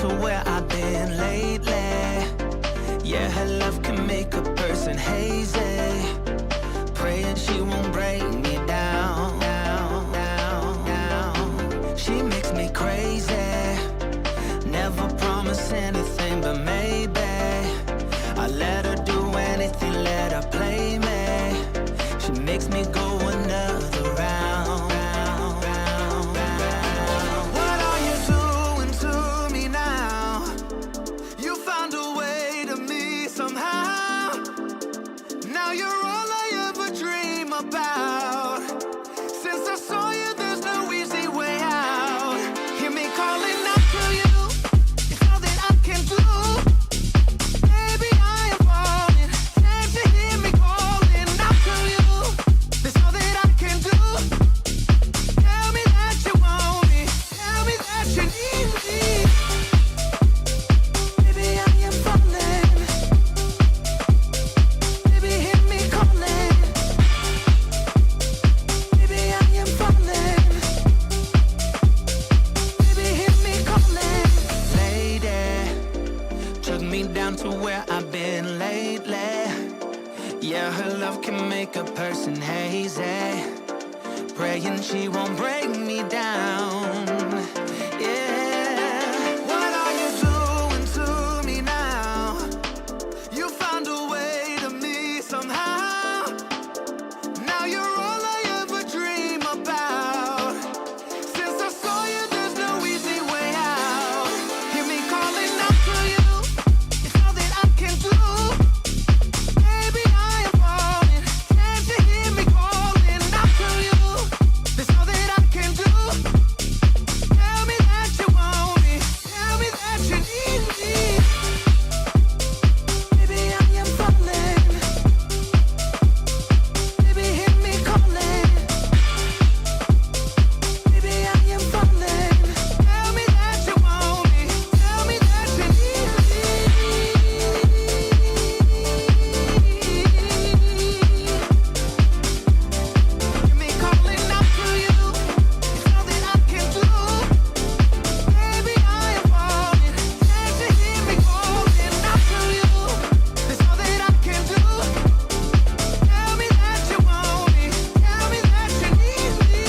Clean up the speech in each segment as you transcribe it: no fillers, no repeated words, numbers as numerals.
to where I've been lately. Yeah, her love can make a person hazy. Praying she won't break me down, down, down, down. She makes me crazy. Never promise anything, but maybe I let her do anything, let her play me. She makes me go another round, round, round, round. What are you doing to me now? You found a way to me somehow. Now you're all I ever dream about. Since I saw you, there's no easy way out. Hear me calling out to you. It's all that I can do. Baby, I am falling. Can't you hear me calling out to you? That's all that I can do. Tell me that you want me. Tell me that you need me. Baby, I am falling. Baby, hear me calling. Baby, I am falling. Baby, hear me calling. Lady, took me down to where I've been lately. Yeah, her love can make a person hazy. Praying she won't break me down. Yeah. What are you doing to me now? You found a way to me somehow. Now you're all I ever dream about. Since I saw you, there's no easy way out. Hear me calling out to you. It's all that I can do. Baby, I am falling. Can't you hear me calling out to you? That's all that I can do. Tell me that you want me. Tell me that you need me. Baby, I am falling. Baby, hear me calling. Baby, I am falling. Tell me that you want me. Tell me that you need me. Hear me calling out to you. It's all that I can do. Baby, I am falling. Can't you hear me calling out to you? That's all that I can do. Tell me that you want me. Tell me that you need me.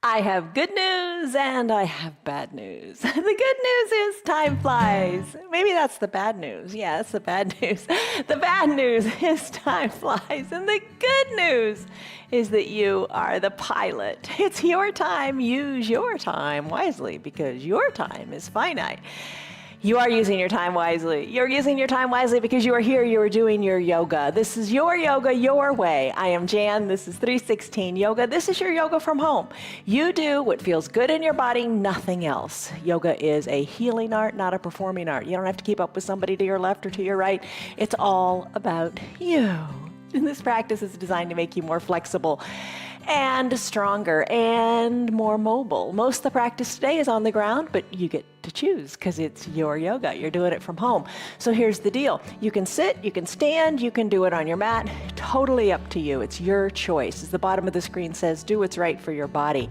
I have good news and I have bad news. The good news is time flies. Maybe that's the bad news. Yeah, that's the bad news. The bad news is time flies. And the good news is that you are the pilot. It's your time. Use your time wisely because your time is finite. You are using your time wisely. You're using your time wisely because you are here, you are doing your yoga. This is your yoga, your way. I am Jan, this is 316 Yoga. This is your yoga from home. You do what feels good in your body, nothing else. Yoga is a healing art, not a performing art. You don't have to keep up with somebody to your left or to your right. It's all about you. And this practice is designed to make you more flexible and stronger and more mobile. Most of the practice today is on the ground, but you get to choose because it's your yoga. You're doing it from home. So here's the deal. You can sit, you can stand, you can do it on your mat. Totally up to you. It's your choice. As the bottom of the screen says, do what's right for your body.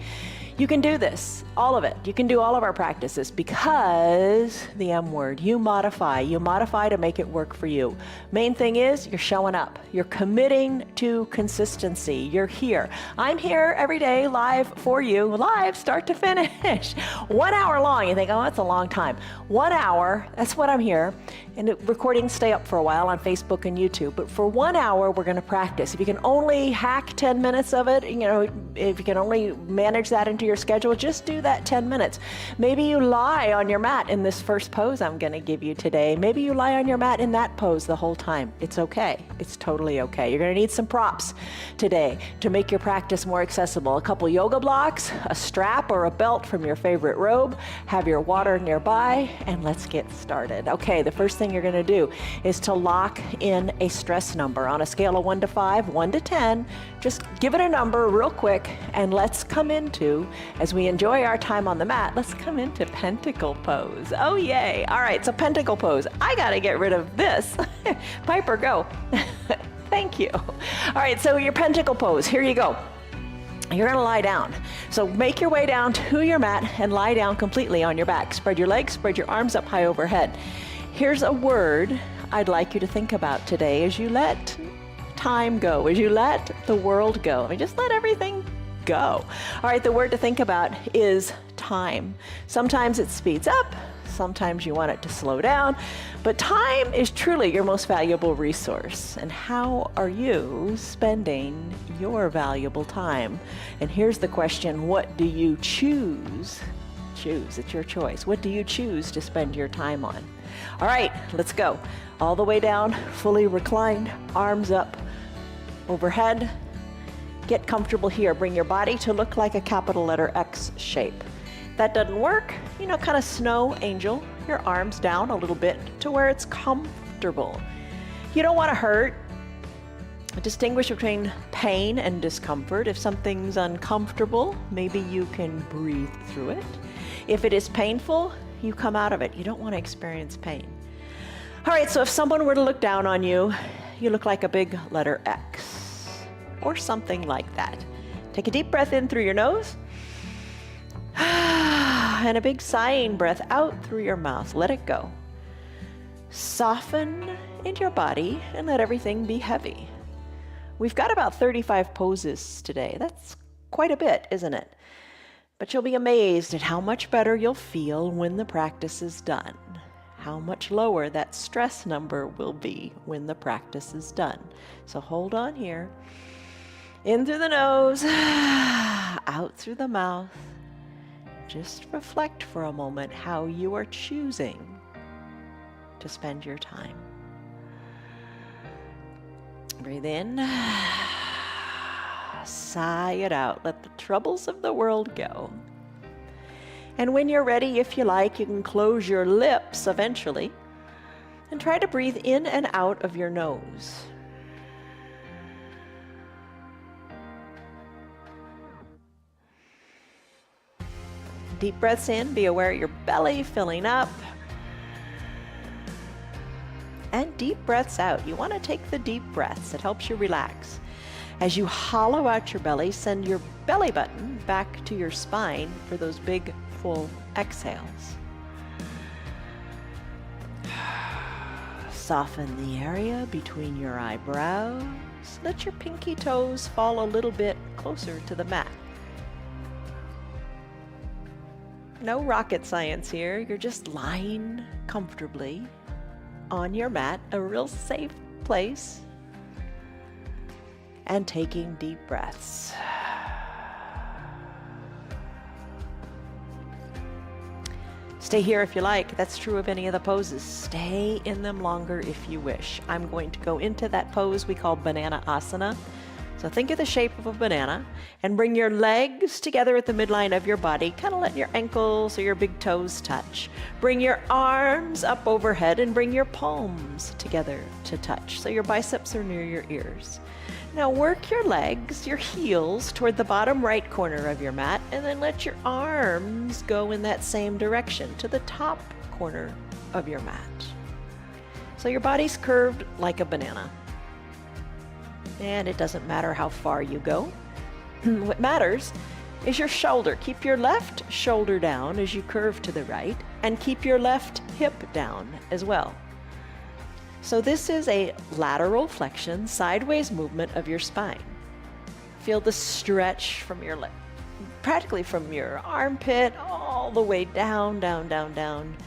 You can do this, all of it. You can do all of our practices because the M word, you modify to make it work for you. Main thing is you're showing up. You're committing to consistency. You're here. I'm here every day live for you, live start to finish. 1 hour long. You think, oh, that's a long time. 1 hour, that's what I'm here. And the recordings stay up for a while on Facebook and YouTube. But for 1 hour, we're going to practice. If you can only hack 10 minutes of it, if you can only manage that into to your schedule, just do that 10 minutes. Maybe you lie on your mat in this first pose I'm going to give you today. Maybe you lie on your mat in that pose the whole time. It's okay. It's totally okay. You're going to need some props today to make your practice more accessible. A couple yoga blocks, a strap or a belt from your favorite robe, have your water nearby, and let's get started. Okay, the first thing you're going to do is to lock in a stress number on a scale of 1 to 5, 1 to 10. Just give it a number real quick, and let's come into, as we enjoy our time on the mat, let's come into pentacle pose. Oh, yay. All right, so pentacle pose. I got to get rid of this. Piper, go. Thank you. All right, so your pentacle pose. Here you go. You're going to lie down. So make your way down to your mat and lie down completely on your back. Spread your legs, spread your arms up high overhead. Here's a word I'd like you to think about today as you let time go, as you let the world go. I mean, just let everything go. All right, the word to think about is time. Sometimes it speeds up, sometimes you want it to slow down, but time is truly your most valuable resource. And how are you spending your valuable time? And here's the question, what do you choose? Choose, it's your choice. What do you choose to spend your time on? All right, let's go. All the way down, fully reclined, arms up overhead. Get comfortable here. Bring your body to look like a capital letter X shape. If that doesn't work, kind of snow angel your arms down a little bit to where it's comfortable. You don't want to hurt. Distinguish between pain and discomfort. If something's uncomfortable, maybe you can breathe through it. If it is painful, you come out of it. You don't want to experience pain. All right, so if someone were to look down on you, you look like a big letter X or something like that. Take a deep breath in through your nose and a big sighing breath out through your mouth. Let it go. Soften in your body and let everything be heavy. We've got about 35 poses today. That's quite a bit, isn't it? But you'll be amazed at how much better you'll feel when the practice is done. How much lower that stress number will be when the practice is done. So hold on here. In through the nose, out through the mouth. Just reflect for a moment how you are choosing to spend your time. Breathe in. Sigh it out. Let the troubles of the world go. And when you're ready, if you like, you can close your lips eventually and try to breathe in and out of your nose. Deep breaths in, be aware of your belly filling up. And deep breaths out. You want to take the deep breaths. It helps you relax. As you hollow out your belly, send your belly button back to your spine for those big, full exhales. Soften the area between your eyebrows. Let your pinky toes fall a little bit closer to the mat. No rocket science here. You're just lying comfortably on your mat, a real safe place, and taking deep breaths. Stay here if you like. That's true of any of the poses. Stay in them longer if you wish. I'm going to go into that pose we call banana asana. So think of the shape of a banana and bring your legs together at the midline of your body, kind of let your ankles or your big toes touch. Bring your arms up overhead and bring your palms together to touch, so your biceps are near your ears. Now work your legs, your heels, toward the bottom right corner of your mat, and then let your arms go in that same direction to the top corner of your mat. So your body's curved like a banana. And it doesn't matter how far you go. What matters is your shoulder. Keep your left shoulder down as you curve to the right, and keep your left hip down as well. So this is a lateral flexion, sideways movement of your spine. Feel the stretch from your leg, practically from your armpit all the way down, down, down, down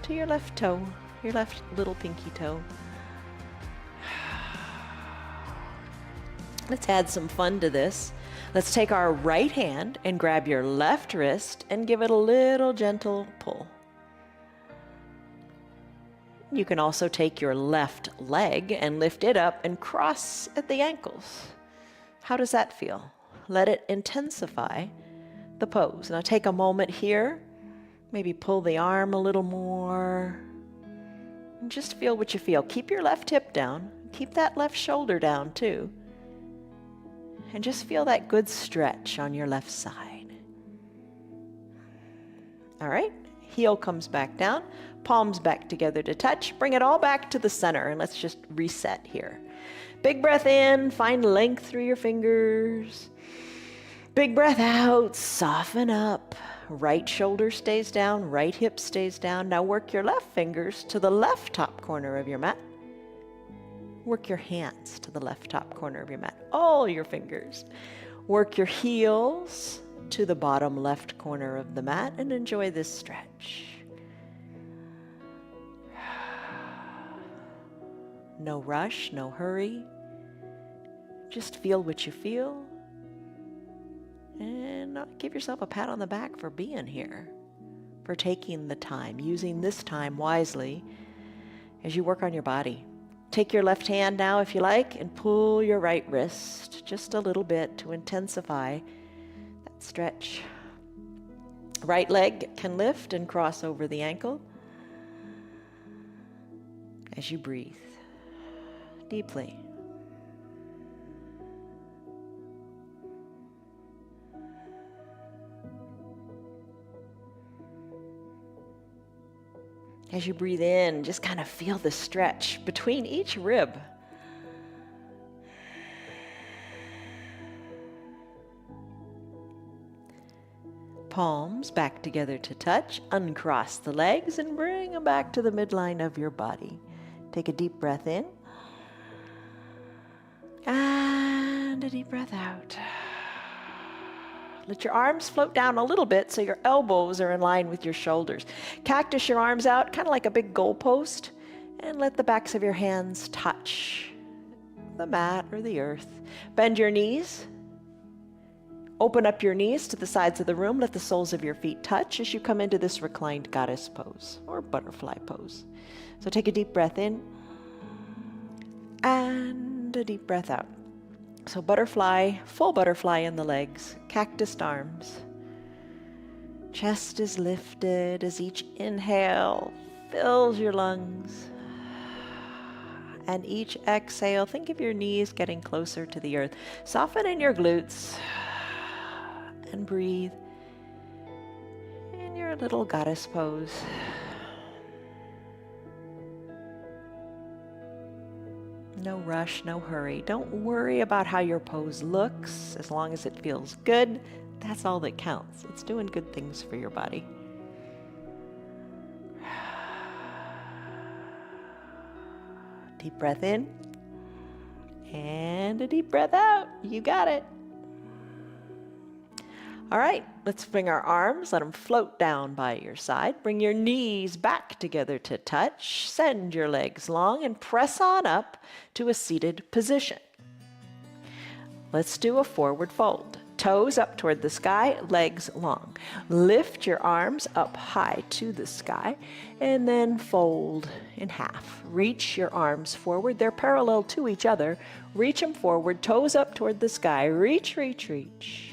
to your left toe, your left little pinky toe. Let's add some fun to this. Let's take our right hand and grab your left wrist and give it a little gentle pull. You can also take your left leg and lift it up and cross at the ankles. How does that feel? Let it intensify the pose. Now take a moment here, maybe pull the arm a little more, and just feel what you feel. Keep your left hip down, keep that left shoulder down too, and just feel that good stretch on your left side. All right, heel comes back down, palms back together to touch. Bring it all back to the center, and let's just reset here. Big breath in, find length through your fingers. Big breath out, soften up. Right shoulder stays down, right hip stays down. Now work your left fingers to the left top corner of your mat. Work your hands to the left top corner of your mat, all your fingers. Work your heels to the bottom left corner of the mat and enjoy this stretch. No rush, no hurry. Just feel what you feel. And give yourself a pat on the back for being here, for taking the time, using this time wisely as you work on your body. Take your left hand now, if you like, and pull your right wrist just a little bit to intensify that stretch. Right leg can lift and cross over the ankle as you breathe deeply. As you breathe in, just kind of feel the stretch between each rib. Palms back together to touch. Uncross the legs and bring them back to the midline of your body. Take a deep breath in. And a deep breath out. Let your arms float down a little bit so your elbows are in line with your shoulders. Cactus your arms out, kind of like a big goalpost, and let the backs of your hands touch the mat or the earth. Bend your knees. Open up your knees to the sides of the room. Let the soles of your feet touch as you come into this reclined goddess pose or butterfly pose. So take a deep breath in and a deep breath out. So butterfly, full butterfly in the legs, cactus arms. Chest is lifted as each inhale fills your lungs. And each exhale, think of your knees getting closer to the earth. Soften in your glutes and breathe in your little goddess pose. No rush, no hurry. Don't worry about how your pose looks. As long as it feels good, that's all that counts. It's doing good things for your body. Deep breath in and a deep breath out. You got it. All right, let's bring our arms, let them float down by your side. Bring your knees back together to touch. Send your legs long and press on up to a seated position. Let's do a forward fold. Toes up toward the sky, legs long. Lift your arms up high to the sky and then fold in half. Reach your arms forward. They're parallel to each other. Reach them forward, toes up toward the sky. Reach, reach, reach.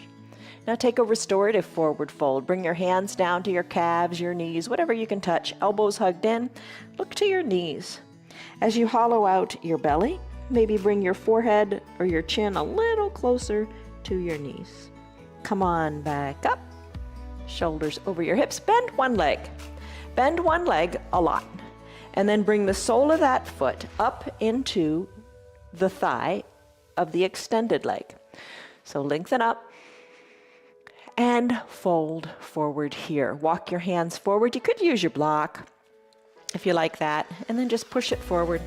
Now take a restorative forward fold. Bring your hands down to your calves, your knees, whatever you can touch. Elbows hugged in. Look to your knees. As you hollow out your belly, maybe bring your forehead or your chin a little closer to your knees. Come on back up. Shoulders over your hips. Bend one leg. Bend one leg a lot. And then bring the sole of that foot up into the thigh of the extended leg. So lengthen up. And fold forward here. Walk your hands forward. You could use your block if you like that. And then just push it forward.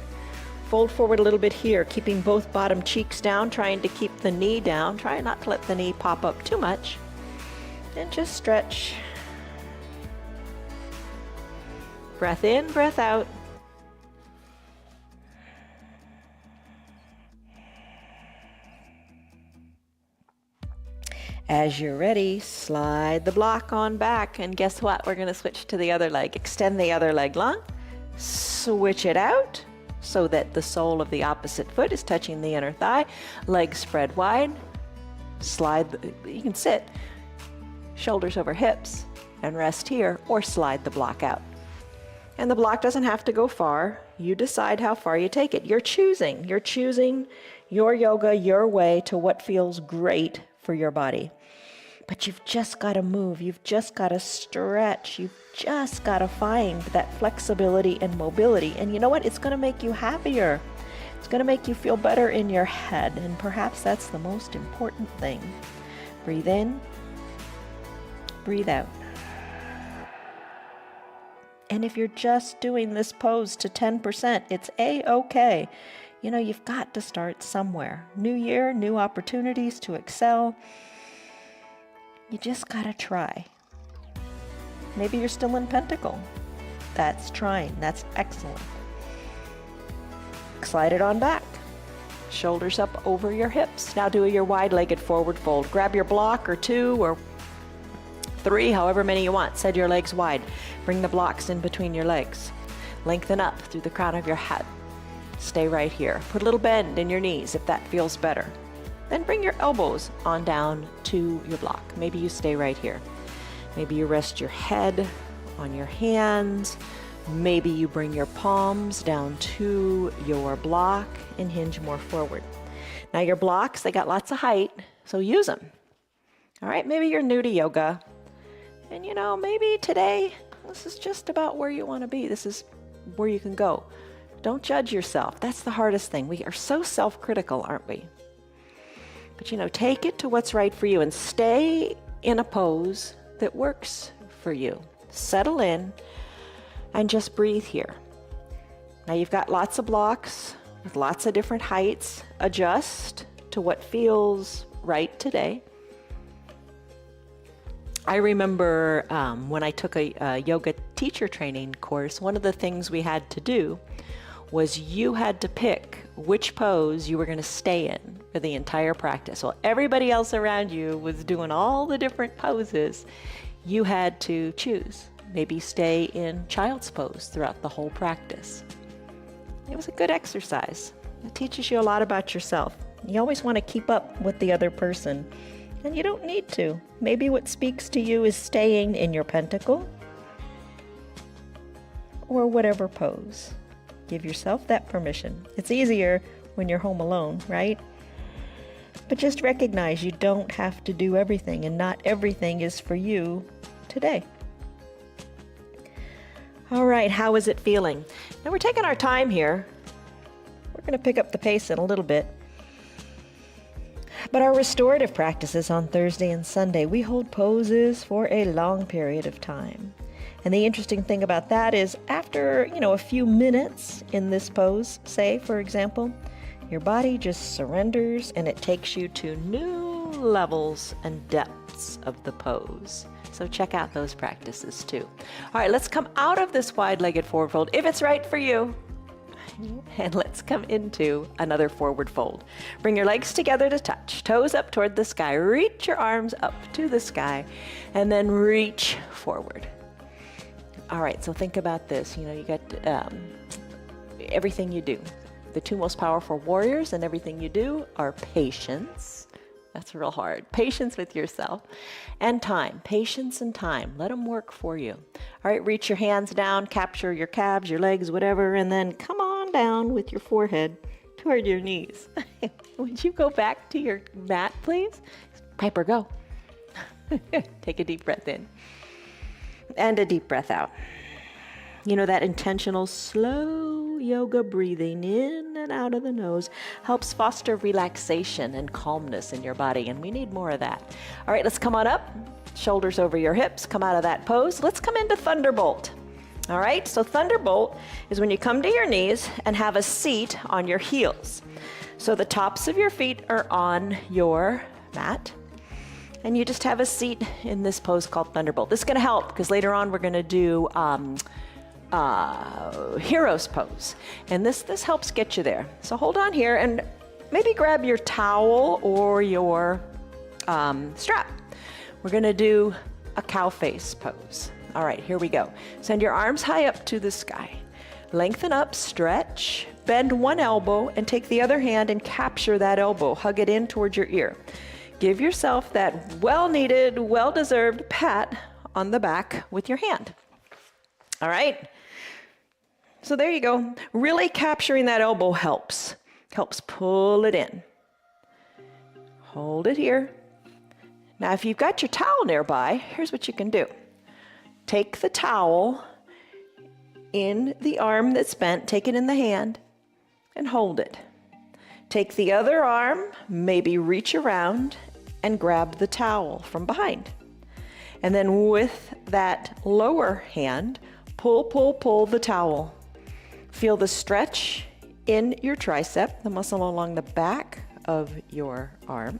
Fold forward a little bit here, keeping both bottom cheeks down, trying to keep the knee down. Try not to let the knee pop up too much. And just stretch. Breath in, breath out. As you're ready, slide the block on back, and guess what? We're going to switch to the other leg. Extend the other leg long, switch it out so that the sole of the opposite foot is touching the inner thigh, legs spread wide, you can sit, shoulders over hips, and rest here, or slide the block out. And the block doesn't have to go far. You decide how far you take it. You're choosing your yoga, your way to what feels great for your body. But you've just got to move. You've just got to stretch. You've just got to find that flexibility and mobility. And you know what? It's going to make you happier. It's going to make you feel better in your head. And perhaps that's the most important thing. Breathe in, breathe out. And if you're just doing this pose to 10%, it's A-okay. You know, you've got to start somewhere. New year, new opportunities to excel. You just got to try. Maybe you're still in pentacle. That's trying. That's excellent. Slide it on back. Shoulders up over your hips. Now do your wide-legged forward fold. Grab your block or 2 or 3, however many you want. Set your legs wide. Bring the blocks in between your legs. Lengthen up through the crown of your head. Stay right here. Put a little bend in your knees if that feels better. Then bring your elbows on down to your block. Maybe you stay right here. Maybe you rest your head on your hands. Maybe you bring your palms down to your block and hinge more forward. Now your blocks, they got lots of height, so use them. All right, maybe you're new to yoga. And you know, maybe today, this is just about where you want to be. This is where you can go. Don't judge yourself. That's the hardest thing. We are so self-critical, aren't we? But you know, take it to what's right for you and stay in a pose that works for you. Settle in and just breathe here. Now you've got lots of blocks with lots of different heights. Adjust to what feels right today. I remember when I took a yoga teacher training course, one of the things we had to do was you had to pick which pose you were going to stay in for the entire practice. While everybody else around you was doing all the different poses, you had to choose. Maybe stay in child's pose throughout the whole practice. It was a good exercise. It teaches you a lot about yourself. You always want to keep up with the other person. And you don't need to. Maybe what speaks to you is staying in your pentacle or whatever pose. Give yourself that permission. It's easier when you're home alone, right? But just recognize you don't have to do everything, and not everything is for you today. All right, how is it feeling? Now we're taking our time here. We're going to pick up the pace in a little bit. But our restorative practices on Thursday and Sunday, we hold poses for a long period of time. And the interesting thing about that is after, a few minutes in this pose, say, for example, your body just surrenders and it takes you to new levels and depths of the pose. So check out those practices too. All right, let's come out of this wide-legged forward fold, if it's right for you. And let's come into another forward fold. Bring your legs together to touch, toes up toward the sky. Reach your arms up to the sky and then reach forward. All right, so think about this. You got everything you do. The 2 most powerful warriors in everything you do are patience. That's real hard. Patience with yourself and time. Patience and time. Let them work for you. All right, reach your hands down, capture your calves, your legs, whatever, and then come on down with your forehead toward your knees. Would you go back to your mat, please? Piper, go. Take a deep breath in and a deep breath out. That intentional slow yoga breathing in and out of the nose helps foster relaxation and calmness in your body, and we need more of that. All right, let's come on up. Shoulders over your hips. Come out of that pose. Let's come into Thunderbolt. All right, so Thunderbolt is when you come to your knees and have a seat on your heels. So the tops of your feet are on your mat, and you just have a seat in this pose called Thunderbolt. This is going to help because later on we're going to do Hero's pose, and this helps get you there. So hold on here and maybe grab your towel or your strap. We're gonna do a cow face pose. All right, here we go. Send your arms high up to the sky. Lengthen up, stretch, bend one elbow, and take the other hand and capture that elbow. Hug it in towards your ear. Give yourself that well-needed, well-deserved pat on the back with your hand. All right? So there you go. Really capturing that elbow helps. Helps pull it in. Hold it here. Now, if you've got your towel nearby, here's what you can do. Take the towel in the arm that's bent, take it in the hand, and hold it. Take the other arm, maybe reach around and grab the towel from behind. And then with that lower hand, pull the towel. Feel the stretch in your tricep, the muscle along the back of your arm,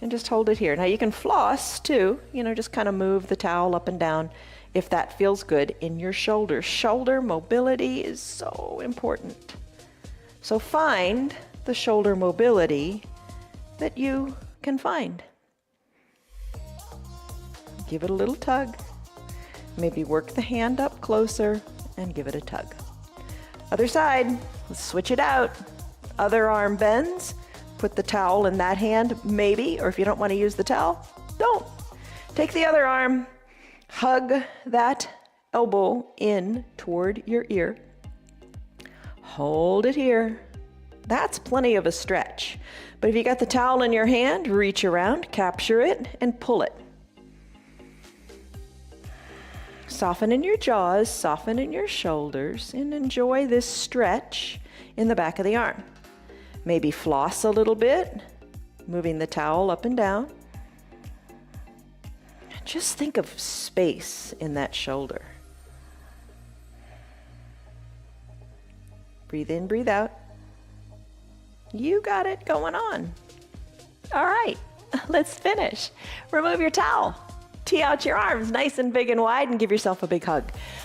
and just hold it here. Now you can floss too, just kind of move the towel up and down if that feels good in your shoulders. Shoulder mobility is so important. So find the shoulder mobility that you can find. Give it a little tug. Maybe work the hand up closer and give it a tug. Other side, let's switch it out. Other arm bends. Put the towel in that hand, maybe, or if you don't want to use the towel, don't. Take the other arm, hug that elbow in toward your ear. Hold it here. That's plenty of a stretch. But if you got the towel in your hand, reach around, capture it, and pull it. Soften in your jaws, soften in your shoulders, and enjoy this stretch in the back of the arm. Maybe floss a little bit, moving the towel up and down. Just think of space in that shoulder. Breathe in, breathe out. You got it going on. All right, let's finish. Remove your towel. Tee out your arms nice and big and wide and give yourself a big hug.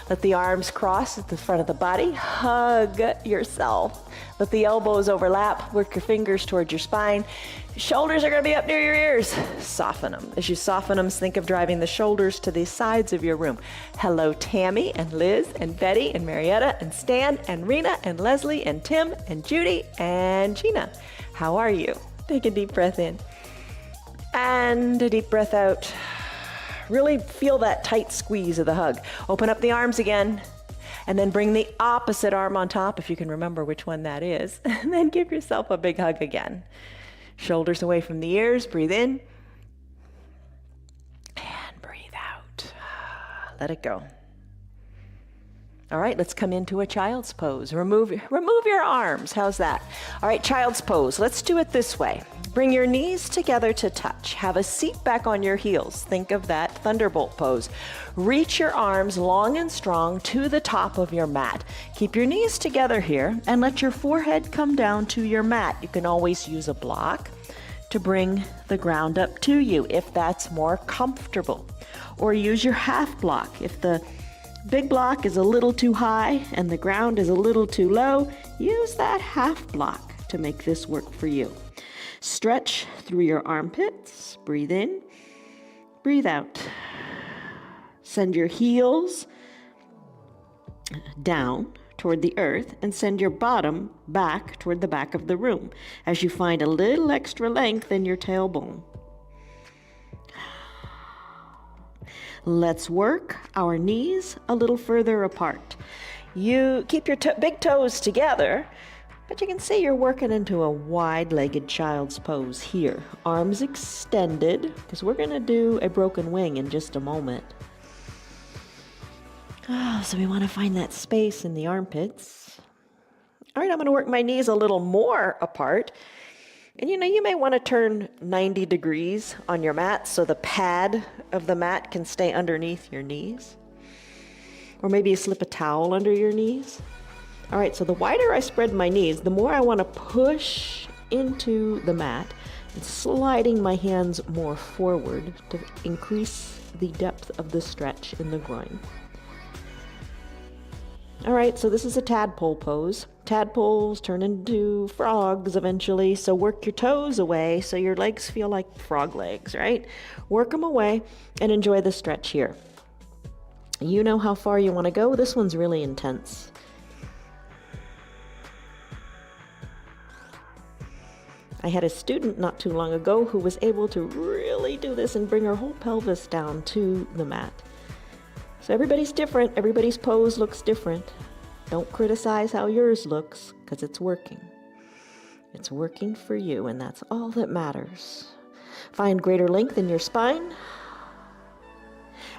Let the arms cross at the front of the body. Hug yourself. Let the elbows overlap. Work your fingers towards your spine. Shoulders are going to be up near your ears. Soften them. As you soften them, think of driving the shoulders to the sides of your room. Hello, Tammy and Liz and Betty and Marietta and Stan and Rena and Leslie and Tim and Judy and Gina. How are you? Take a deep breath in and a deep breath out. Really feel that tight squeeze of the hug. Open up the arms again, and then bring the opposite arm on top, if you can remember which one that is. And then give yourself a big hug again. Shoulders away from the ears, breathe in, and breathe out. Let it go. All right, let's come into a child's pose. Remove your arms. How's that? All right, child's pose. Let's do it this way. Bring your knees together to touch. Have a seat back on your heels. Think of that thunderbolt pose. Reach your arms long and strong to the top of your mat. Keep your knees together here and let your forehead come down to your mat. You can always use a block to bring the ground up to you if that's more comfortable. Or use your half block. If the big block is a little too high and the ground is a little too low, use that half block to make this work for you. Stretch through your armpits. Breathe in, breathe out. Send your heels down toward the earth and send your bottom back toward the back of the room as you find a little extra length in your tailbone. Let's work our knees a little further apart. You keep your big toes together, but you can see you're working into a wide-legged child's pose here. Arms extended, because we're going to do a broken wing in just a moment. So we want to find that space in the armpits. All right, I'm going to work my knees a little more apart. And you may want to turn 90 degrees on your mat so the pad of the mat can stay underneath your knees. Or maybe you slip a towel under your knees. All right, so the wider I spread my knees, the more I want to push into the mat and sliding my hands more forward to increase the depth of the stretch in the groin. All right, so this is a tadpole pose. Tadpoles turn into frogs eventually, so work your toes away so your legs feel like frog legs, right? Work them away and enjoy the stretch here. You know how far you want to go. This one's really intense. I had a student not too long ago who was able to really do this and bring her whole pelvis down to the mat. So everybody's different. Everybody's pose looks different. Don't criticize how yours looks, because it's working. It's working for you, and that's all that matters. Find greater length in your spine.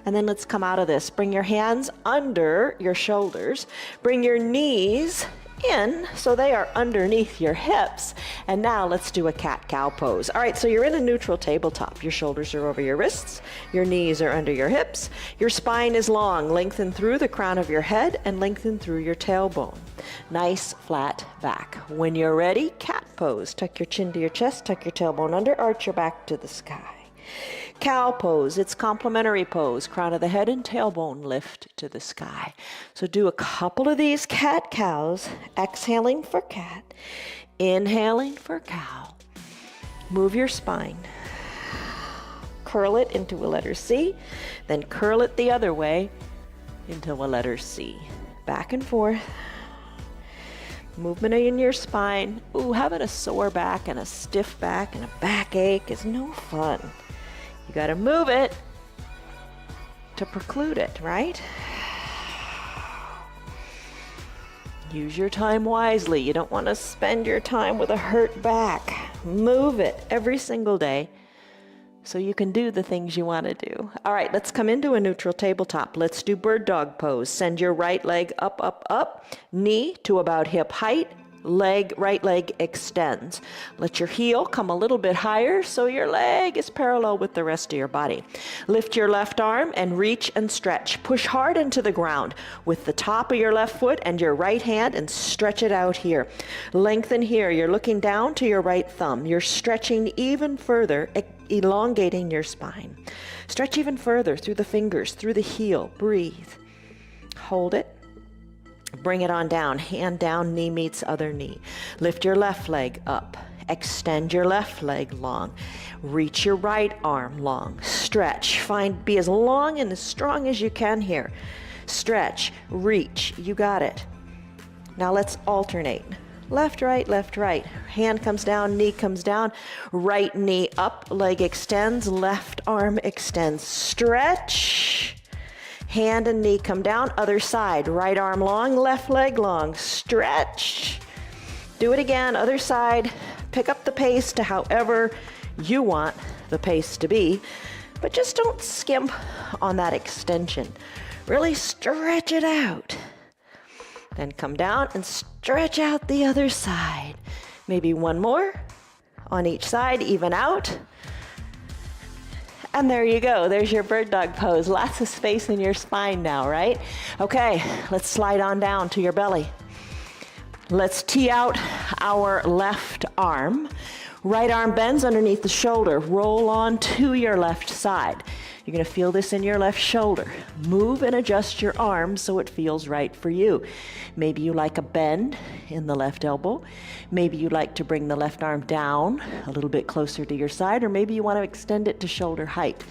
And then let's come out of this. Bring your hands under your shoulders. Bring your knees in so they are underneath your hips. And now let's do a cat-cow pose. All right, so you're in a neutral tabletop. Your shoulders are over your wrists. Your knees are under your hips. Your spine is long. Lengthen through the crown of your head and lengthen through your tailbone. Nice flat back. When you're ready, cat pose. Tuck your chin to your chest, tuck your tailbone under, arch your back to the sky. Cow pose, it's complementary pose. Crown of the head and tailbone lift to the sky. So do a couple of these cat-cows, exhaling for cat, inhaling for cow. Move your spine. Curl it into a letter C, then curl it the other way into a letter C. Back and forth. Movement in your spine. Ooh, having a sore back and a stiff back and a backache is no fun. You got to move it to preclude it, right? Use your time wisely. You don't want to spend your time with a hurt back. Move it every single day so you can do the things you want to do. All right, let's come into a neutral tabletop. Let's do bird dog pose. Send your right leg up, up, up, knee to about hip height. Right leg extends. Let your heel come a little bit higher so your leg is parallel with the rest of your body. Lift your left arm and reach and stretch. Push hard into the ground with the top of your left foot and your right hand and stretch it out here. Lengthen here. You're looking down to your right thumb. You're stretching even further, elongating your spine. Stretch even further through the fingers, through the heel. Breathe. Hold it. Bring it on down, hand down, knee meets other knee. Lift your left leg up. Extend your left leg long. Reach your right arm long. Stretch. Be as long and as strong as you can here. Stretch, reach, you got it. Now let's alternate. Left, right, left, right. Hand comes down, knee comes down. Right knee up, leg extends, left arm extends. Stretch. Hand and knee come down, other side. Right arm long, left leg long. Stretch. Do it again, other side. Pick up the pace to however you want the pace to be, but just don't skimp on that extension. Really stretch it out. Then come down and stretch out the other side. Maybe one more on each side, even out. And there you go. There's your bird dog pose. Lots of space in your spine now, right? Okay, let's slide on down to your belly. Let's tee out our left arm. Right arm bends underneath the shoulder. Roll on to your left side. You're going to feel this in your left shoulder. Move and adjust your arm so it feels right for you. Maybe you like a bend in the left elbow. Maybe you like to bring the left arm down a little bit closer to your side, or maybe you want to extend it to shoulder height.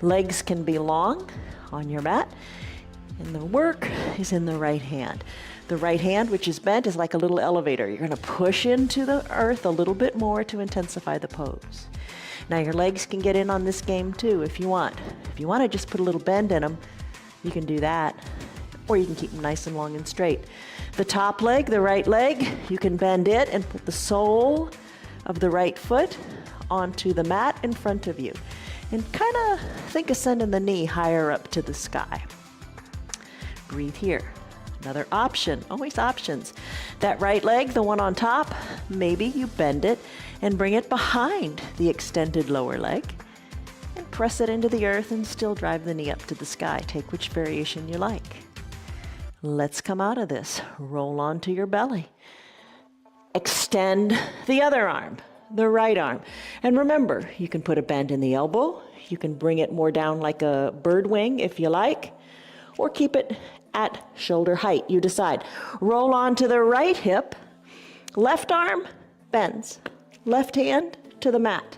Legs can be long on your mat, and the work is in the right hand. The right hand, which is bent, is like a little elevator. You're going to push into the earth a little bit more to intensify the pose. Now your legs can get in on this game too if you want. If you want to just put a little bend in them, you can do that. Or you can keep them nice and long and straight. The top leg, the right leg, you can bend it and put the sole of the right foot onto the mat in front of you. And kind of think of sending the knee higher up to the sky. Breathe here. Another option, always options. That right leg, the one on top, maybe you bend it and bring it behind the extended lower leg and press it into the earth and still drive the knee up to the sky. Take which variation you like. Let's come out of this. Roll onto your belly. Extend the other arm, the right arm. And remember, you can put a bend in the elbow. You can bring it more down like a bird wing if you like, or keep it at shoulder height. You decide. Roll on to the right hip. Left arm bends. Left hand to the mat.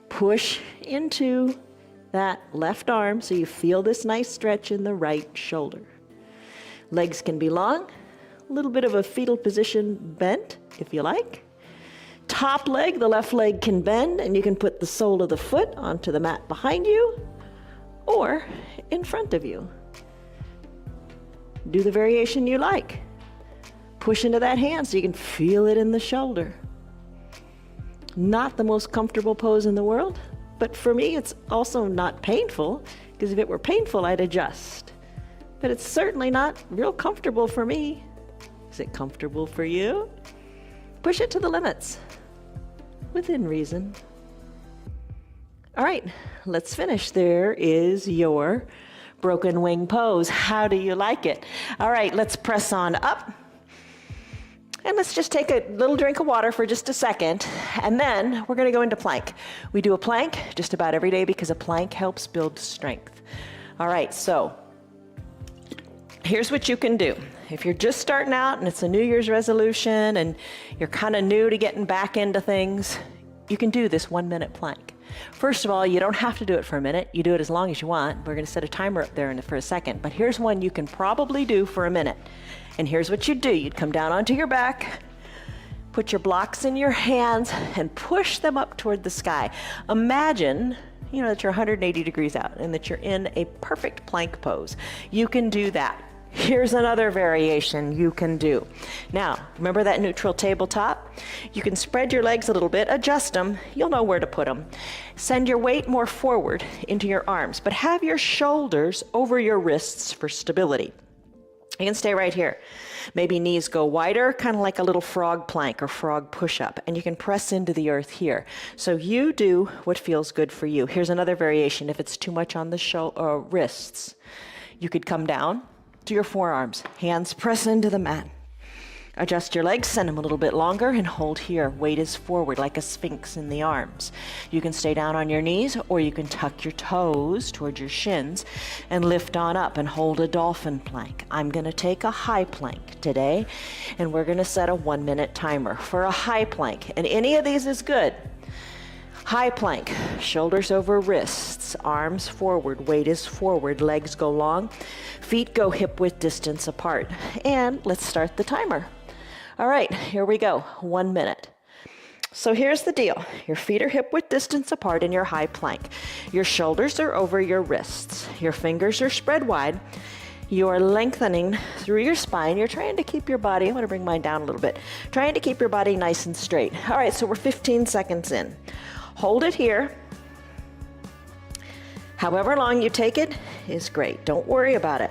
Push into that left arm so you feel this nice stretch in the right shoulder. Legs can be long. A little bit of a fetal position bent, if you like. Top leg, the left leg can bend, and you can put the sole of the foot onto the mat behind you or in front of you. Do the variation you like. Push into that hand so you can feel it in the shoulder. Not the most comfortable pose in the world, but for me it's also not painful, because if it were painful I'd adjust. But it's certainly not real comfortable for me. Is it comfortable for you? Push it to the limits, within reason. All right, let's finish. There is your broken wing pose. How do you like it? All right, let's press on up. And let's just take a little drink of water for just a second, and then we're gonna go into plank. We do a plank just about every day because a plank helps build strength. All right, so here's what you can do. If you're just starting out and it's a New Year's resolution and you're kind of new to getting back into things, you can do this 1 minute plank. First of all, you don't have to do it for a minute. You do it as long as you want. We're gonna set a timer up there for a second, but here's one you can probably do for a minute. And here's what you'd do. You'd come down onto your back, put your blocks in your hands, and push them up toward the sky. Imagine, that you're 180 degrees out and that you're in a perfect plank pose. You can do that. Here's another variation you can do. Now, remember that neutral tabletop? You can spread your legs a little bit, adjust them, you'll know where to put them. Send your weight more forward into your arms, but have your shoulders over your wrists for stability. You can stay right here. Maybe knees go wider, kind of like a little frog plank or frog push-up, and you can press into the earth here. So you do what feels good for you. Here's another variation. If it's too much on the wrists, you could come down to your forearms. Hands press into the mat. Adjust your legs, send them a little bit longer, and hold here. Weight is forward like a sphinx in the arms. You can stay down on your knees, or you can tuck your toes towards your shins and lift on up and hold a dolphin plank. I'm going to take a high plank today, and we're going to set a 1 minute timer for a high plank. And any of these is good. High plank, shoulders over wrists, arms forward, weight is forward, legs go long, feet go hip width distance apart. And let's start the timer. All right, here we go, 1 minute. So here's the deal. Your feet are hip width distance apart in your high plank. Your shoulders are over your wrists. Your fingers are spread wide. You are lengthening through your spine. You're trying to keep your body, I want to bring mine down a little bit, trying to keep your body nice and straight. All right, so we're 15 seconds in. Hold it here. However long you take it is great. Don't worry about it.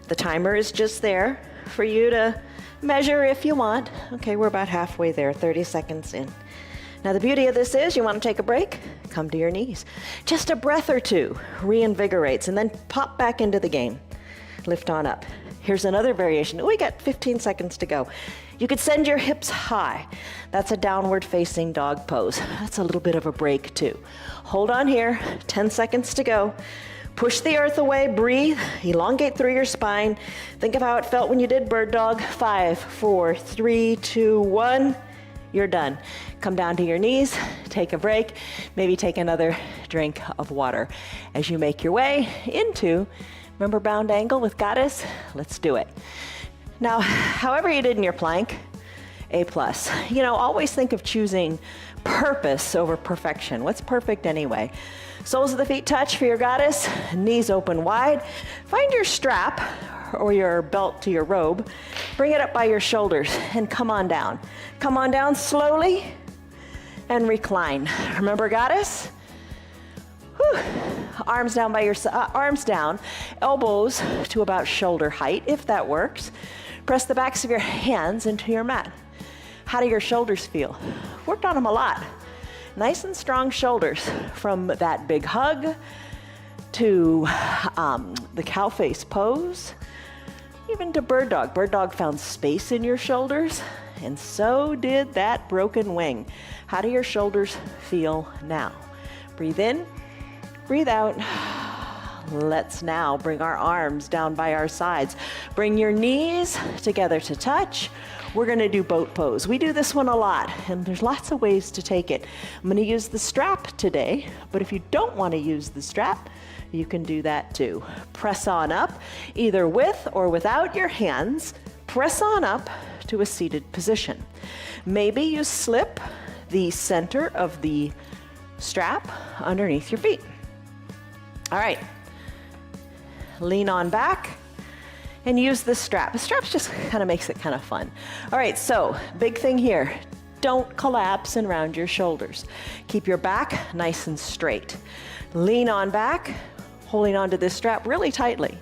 The timer is just there for you to measure if you want. Okay, we're about halfway there, 30 seconds in. Now the beauty of this is you want to take a break, come to your knees. Just a breath or two reinvigorates, and then pop back into the game. Lift on up. Here's another variation. We got 15 seconds to go. You could send your hips high. That's a downward facing dog pose. That's a little bit of a break too. Hold on here, 10 seconds to go. Push the earth away, breathe, elongate through your spine. Think of how it felt when you did bird dog. 5, 4, 3, 2, 1. You're done. Come down to your knees, take a break, maybe take another drink of water. As you make your way into, remember bound angle with Goddess? Let's do it. Now, however you did in your plank, A+. Always think of choosing purpose over perfection. What's perfect anyway? Soles of the feet touch for your Goddess, knees open wide. Find your strap or your belt to your robe. Bring it up by your shoulders and come on down. Come on down slowly and recline. Remember Goddess? Whew. Arms down by your arms down, elbows to about shoulder height, if that works. Press the backs of your hands into your mat. How do your shoulders feel? Worked on them a lot. Nice and strong shoulders, from that big hug to the cow face pose, even to bird dog. Bird dog found space in your shoulders, and so did that broken wing. How do your shoulders feel now? Breathe in, breathe out. Let's now bring our arms down by our sides. Bring your knees together to touch. We're gonna do boat pose. We do this one a lot, and there's lots of ways to take it. I'm gonna use the strap today, but if you don't wanna use the strap, you can do that too. Press on up, either with or without your hands. Press on up to a seated position. Maybe you slip the center of the strap underneath your feet. All right, lean on back and use the strap. The strap just kind of makes it kind of fun. All right, so big thing here, don't collapse and round your shoulders. Keep your back nice and straight. Lean on back, holding onto this strap really tightly.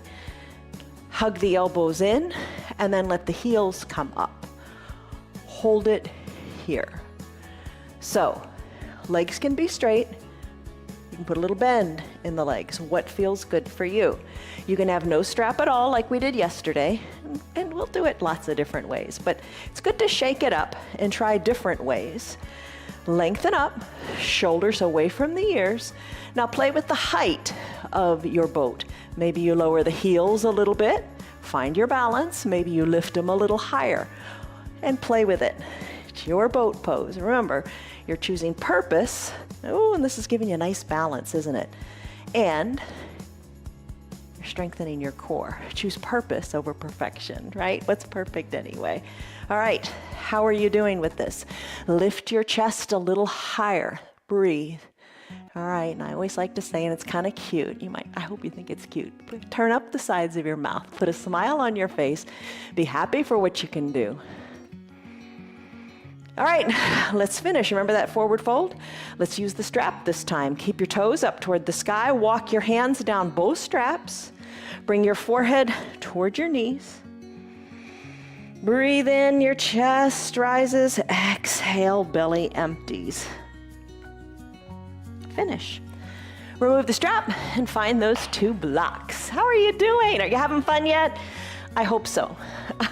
Hug the elbows in and then let the heels come up. Hold it here. So, legs can be straight. You can put a little bend in the legs. What feels good for you? You can have no strap at all like we did yesterday, and we'll do it lots of different ways, but it's good to shake it up and try different ways. Lengthen up, shoulders away from the ears. Now play with the height of your boat. Maybe you lower the heels a little bit, find your balance, maybe you lift them a little higher, and play with it. It's your boat pose. Remember, you're choosing purpose. Oh, and this is giving you a nice balance, isn't it? And you're strengthening your core. Choose purpose over perfection, right? What's perfect anyway? All right, how are you doing with this? Lift your chest a little higher. Breathe. All right, and I always like to say, and it's kind of cute, I hope you think it's cute, but turn up the sides of your mouth, put a smile on your face, be happy for what you can do. All right, let's finish. Remember that forward fold? Let's use the strap this time. Keep your toes up toward the sky. Walk your hands down both straps. Bring your forehead toward your knees. Breathe in, your chest rises. Exhale, belly empties. Finish. Remove the strap and find those two blocks. How are you doing? Are you having fun yet? I hope so.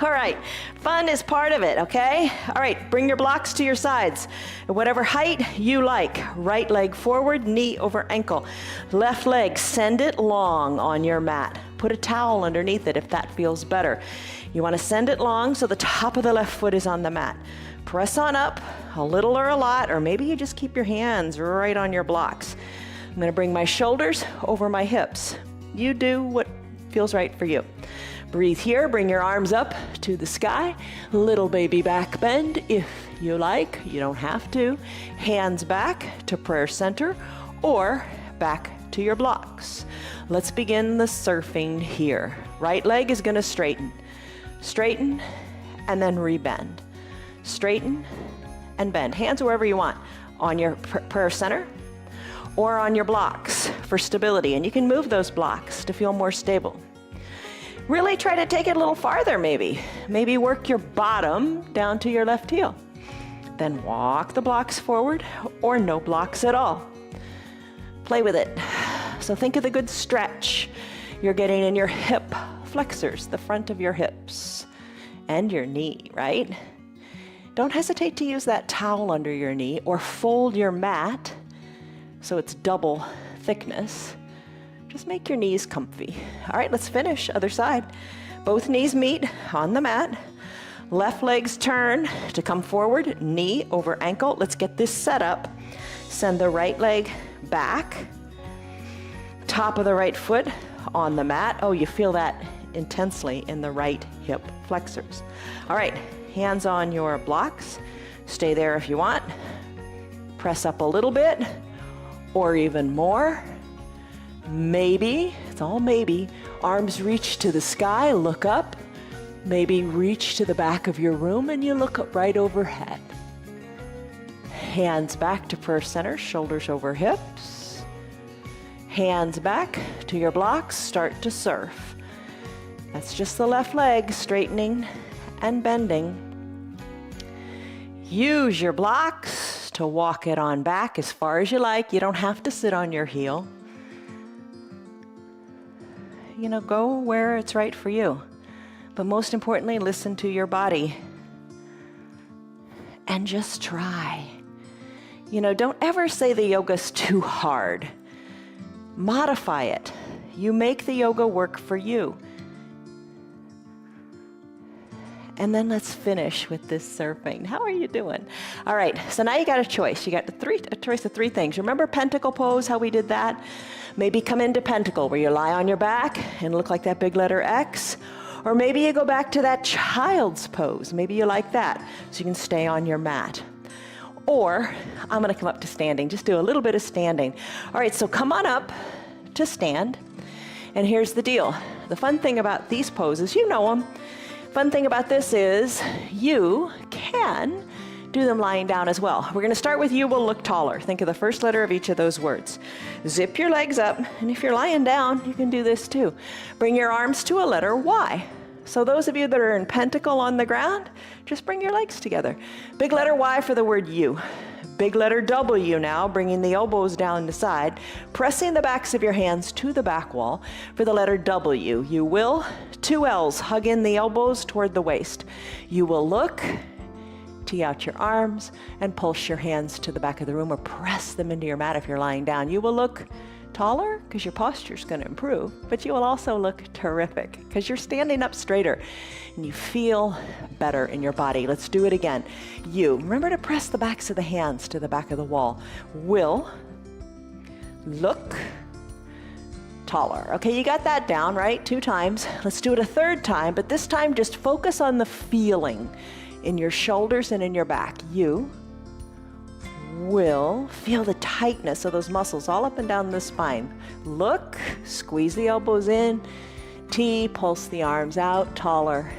All right, fun is part of it, okay? All right, bring your blocks to your sides. At whatever height you like. Right leg forward, knee over ankle. Left leg, send it long on your mat. Put a towel underneath it if that feels better. You want to send it long so the top of the left foot is on the mat. Press on up, a little or a lot, or maybe you just keep your hands right on your blocks. I'm going to bring my shoulders over my hips. You do what feels right for you. Breathe here, bring your arms up to the sky. Little baby back bend if you like, you don't have to. Hands back to prayer center or back to your blocks. Let's begin the surfing here. Right leg is gonna straighten. Straighten and then rebend. Straighten and bend. Hands wherever you want, on your prayer center or on your blocks for stability. And you can move those blocks to feel more stable. Really try to take it a little farther maybe. Maybe work your bottom down to your left heel. Then walk the blocks forward or no blocks at all. Play with it. So think of the good stretch you're getting in your hip flexors, the front of your hips and your knee, right? Don't hesitate to use that towel under your knee or fold your mat so it's double thickness. Just make your knees comfy. All right, let's finish. Other side. Both knees meet on the mat. Left legs turn to come forward, knee over ankle. Let's get this set up. Send the right leg back. Top of the right foot on the mat. Oh, you feel that intensely in the right hip flexors. All right, hands on your blocks. Stay there if you want. Press up a little bit or even more. Maybe, it's all maybe, arms reach to the sky, look up. Maybe reach to the back of your room and you look up right overhead. Hands back to prayer center, shoulders over hips. Hands back to your blocks, start to surf. That's just the left leg straightening and bending. Use your blocks to walk it on back as far as you like. You don't have to sit on your heel. You know, go where it's right for you. But most importantly, listen to your body. And just try. You know, don't ever say the yoga's too hard. Modify it. You make the yoga work for you. And then let's finish with this surfing. How are you doing? All right, so now you got a choice. You got a choice of three things. Remember pentacle pose, how we did that? Maybe come into pentacle where you lie on your back and look like that big letter X. Or maybe you go back to that child's pose. Maybe you like that, so you can stay on your mat. Or I'm gonna come up to standing, just do a little bit of standing. All right, so come on up to stand. And here's the deal. The fun thing about these poses, you know them. Fun thing about this is you can do them lying down as well. We're gonna start with you will look taller. Think of the first letter of each of those words. Zip your legs up, and if you're lying down, you can do this too. Bring your arms to a letter Y. So those of you that are in pentacle on the ground, just bring your legs together. Big letter Y for the word you. Big letter W now, bringing the elbows down the side, pressing the backs of your hands to the back wall for the letter W. You will, 2 L's, hug in the elbows toward the waist. You will look, tee out your arms, and pulse your hands to the back of the room or press them into your mat if you're lying down. You will look taller because your posture is going to improve, but you will also look terrific because you're standing up straighter and you feel better in your body. Let's do it again. You, remember to press the backs of the hands to the back of the wall. Will look taller. Okay, you got that down, right? 2 times. Let's do it a 3rd time, but this time just focus on the feeling in your shoulders and in your back. You will feel the tightness of those muscles all up and down the spine. Look, squeeze the elbows in, T, pulse the arms out, taller.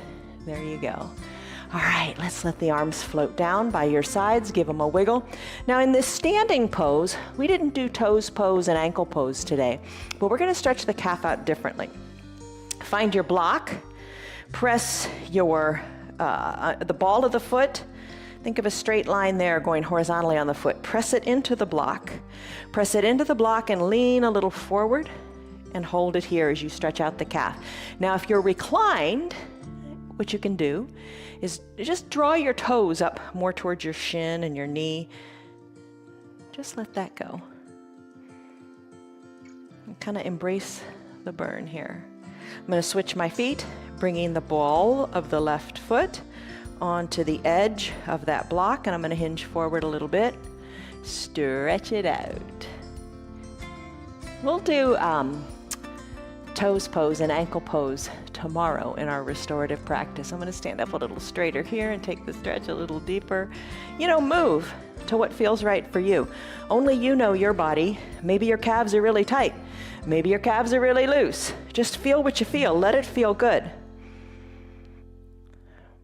There you go. All right, let's let the arms float down by your sides, give them a wiggle. Now in this standing pose, we didn't do toes pose and ankle pose today, but we're gonna stretch the calf out differently. Find your block, press your, the ball of the foot. Think of a straight line there going horizontally on the foot. Press it into the block. Press it into the block and lean a little forward and hold it here as you stretch out the calf. Now, if you're reclined, what you can do is just draw your toes up more towards your shin and your knee. Just let that go. And kind of embrace the burn here. I'm going to switch my feet, bringing the ball of the left foot onto the edge of that block, and I'm going to hinge forward a little bit. Stretch it out. We'll do toes pose and ankle pose tomorrow in our restorative practice. I'm going to stand up a little straighter here and take the stretch a little deeper. You know, move to what feels right for you. Only you know your body. Maybe your calves are really tight. Maybe your calves are really loose. Just feel what you feel. Let it feel good.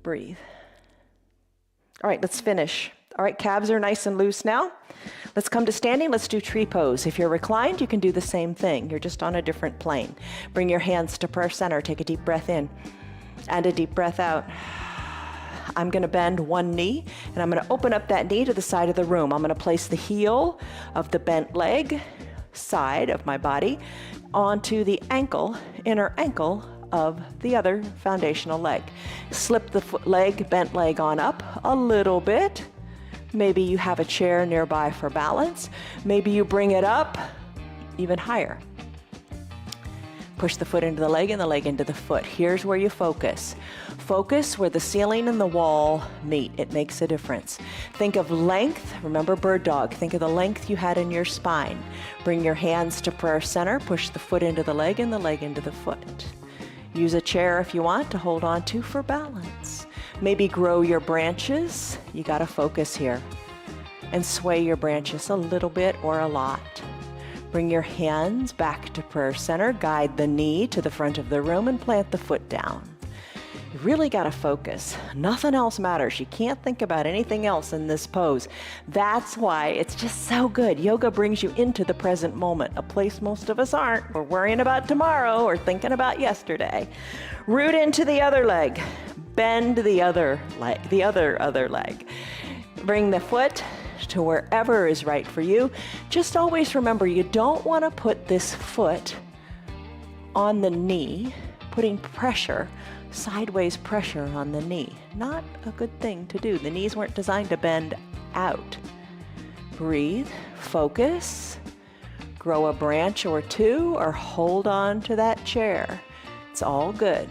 Breathe. All right, let's finish. All right, calves are nice and loose now. Let's come to standing. Let's do tree pose. If you're reclined, you can do the same thing. You're just on a different plane. Bring your hands to prayer center. Take a deep breath in and a deep breath out. I'm going to bend one knee, and I'm going to open up that knee to the side of the room. I'm going to place the heel of the bent leg, side of my body, onto the ankle, inner ankle of the other foundational leg. Slip the bent leg on up a little bit. Maybe you have a chair nearby for balance. Maybe you bring it up even higher. Push the foot into the leg and the leg into the foot. Here's where you focus. Focus where the ceiling and the wall meet. It makes a difference. Think of length. Remember bird dog. Think of the length you had in your spine. Bring your hands to prayer center. Push the foot into the leg and the leg into the foot. Use a chair if you want to hold on to for balance. Maybe grow your branches. You got to focus here. And sway your branches a little bit or a lot. Bring your hands back to prayer center. Guide the knee to the front of the room and plant the foot down. You really got to focus. Nothing else matters. You can't think about anything else in this pose. That's why it's just so good. Yoga brings you into the present moment, a place most of us aren't. We're worrying about tomorrow or thinking about yesterday. Root into the other leg. Bend the other leg, the other leg. Bring the foot to wherever is right for you. Just always remember, you don't want to put this foot on the knee, putting pressure, sideways pressure on the knee. Not a good thing to do. The knees weren't designed to bend out. Breathe, focus, grow a branch or two, or hold on to that chair. It's all good.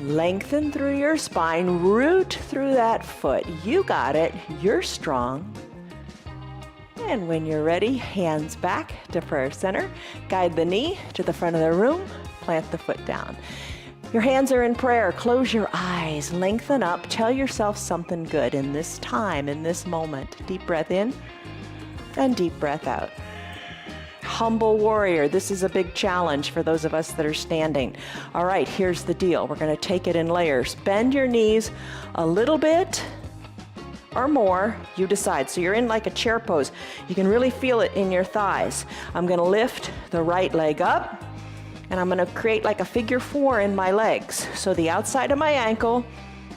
Lengthen through your spine, root through that foot. You got it, you're strong. And when you're ready, hands back to prayer center. Guide the knee to the front of the room, plant the foot down. Your hands are in prayer. Close your eyes, lengthen up, tell yourself something good in this time, in this moment. Deep breath in and deep breath out. Humble warrior. This is a big challenge for those of us that are standing. All right, here's the deal. We're going to take it in layers. Bend your knees a little bit or more, you decide. So you're in like a chair pose. You can really feel it in your thighs. I'm going to lift the right leg up, and I'm going to create like a figure 4 in my legs. So the outside of my ankle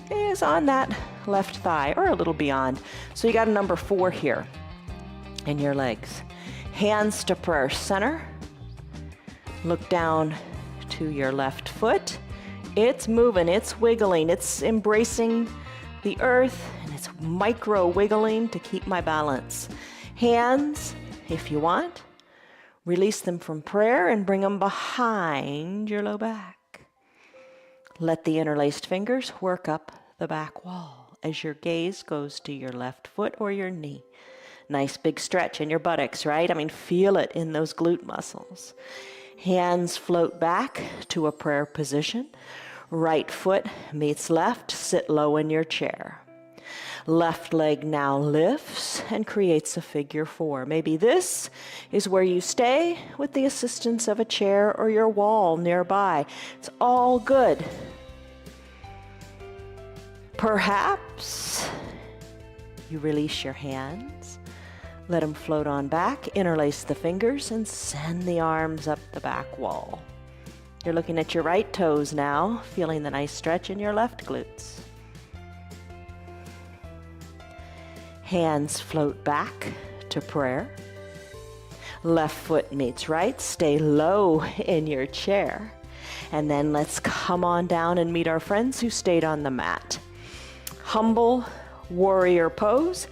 is on that left thigh, or a little beyond. So you got a number 4 here in your legs. Hands to prayer center. Look down to your left foot. It's moving, it's wiggling, it's embracing the earth, and it's micro wiggling to keep my balance. Hands, if you want, release them from prayer and bring them behind your low back. Let the interlaced fingers work up the back wall as your gaze goes to your left foot or your knee. Nice big stretch in your buttocks, right? I mean, feel it in those glute muscles. Hands float back to a prayer position. Right foot meets left, sit low in your chair. Left leg now lifts and creates a figure 4. Maybe this is where you stay with the assistance of a chair or your wall nearby. It's all good. Perhaps you release your hands, let them float on back, interlace the fingers, and send the arms up the back wall. You're looking at your right toes now, feeling the nice stretch in your left glutes. Hands float back to prayer. Left foot meets right. Stay low in your chair. And then let's come on down and meet our friends who stayed on the mat. Humble warrior pose